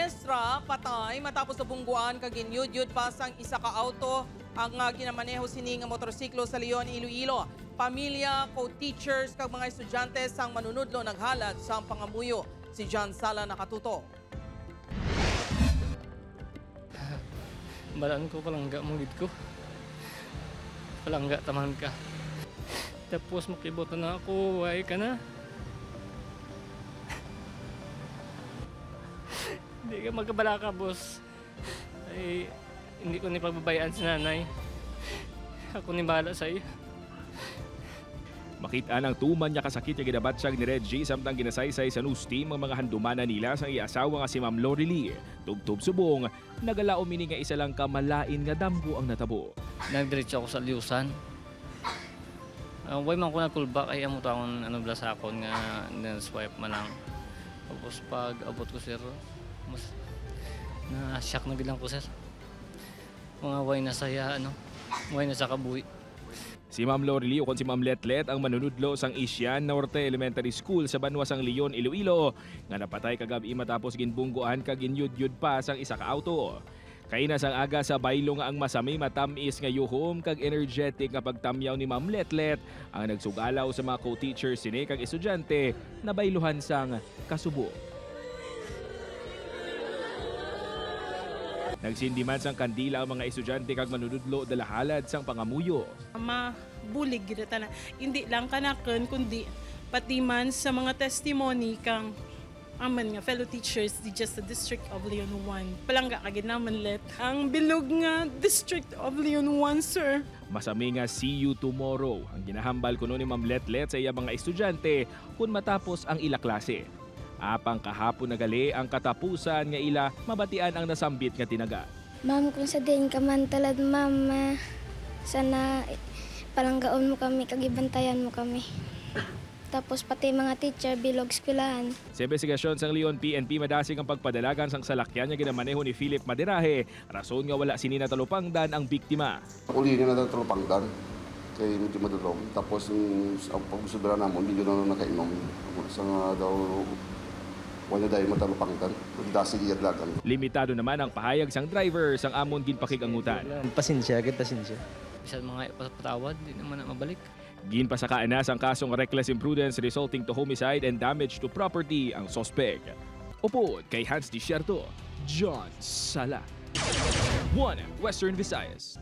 Maestra patay matapos nabungguan kag ginyudyud pasang isa ka auto ang ginamaneho sini nga motorsiklo sa Leon, Iloilo. Pamilya, co-teachers kag mga estudyante sang manunudlo naghalad sa pangamuyo. Si John Sala nakatuto. Balaan ko palangga mong ko. Palangga taman ka. Tapos makibot na ako, way ka na. Hindi ka magkabala ka, boss. Ay, hindi ko ni pagbabayaan si nanay. Ako ni bahala sa iyo. Makita ng tuman niya kasakit yung ginabat siyang ni Reggie samtang ginasaysay sa news team ang mga handumana nila sa iasawa nga si Ma'am Lorely. Tubtub subong, nagalaom mini nga isa lang kamalain nga damgo ang natabo. Nagdiretso ako sa liusan. Way man ko nag-callback ay amo taon bla sa akon nga na-swipe man lang. Tapos pag abot ko sir, mas na-shock na bilang ko sir. Mga way na saya way na sa kabuhi. Si Ma'am Lorely o si Ma'am Letlet ang manunudlo sang Asian Norte Elementary School sa Banwasang Leon, Iloilo nga napatay kagabi matapos ginbungguan kag ginyudyud pa sang isa ka auto. Kaina sang aga sa baylo nga ang masami matamis nga yuhom kag energetic nga pagtamyaw ni Ma'am Letlet ang nagsugalaw sa mga co-teachers sini kag estudyante na bayluhan sang kasubo. Nagsindiman sang kandila ang mga estudyante kag manunudlo dalahalad sang pangamuyo. Mabulig gid na hindi lang kanaken kundi pati man sa mga testimony kang aman nga fellow teachers di just sa District of Leon 1. Palangga kagid naman let ang bilog nga District of Leon 1, sir. Masami nga see you tomorrow ang ginahambal kuno ni Ma'am Letlet sa iya mga estudyante kung matapos ang ila klase. Apang kahapon nagali ang katapusan nga ila mabatian ang nasambit nga tinaga. Ma'am, kung sa din ka man talad, ma'am, sana palanggaon mo kami, kagibantayan mo kami. Tapos pati mga teacher, bilog eskwelahan. Sa investigasyon sang Leon PNP madasig ang pagpadalagan sang salakyan nga ginamaneho ni Philip Maderahe, rason nga wala sini natalupangdan ang biktima. Uli niya natalupangdan kay medyo madulong. Tapos ang pagsubra namon, hindi na nakainom. Sa nga daw wala dahil matalupangdan, dasig iyadlagan. Limitado naman ang pahayag sang driver sang amon ginpakigangutan. Pasensya, pasensya. Bisa mga patawad, di naman na mabalik. Ginpasakaan na sang kasong reckless imprudence resulting to homicide and damage to property ang sospek. Upod kay Hans Desierto, John Sala. 1 Western Visayas.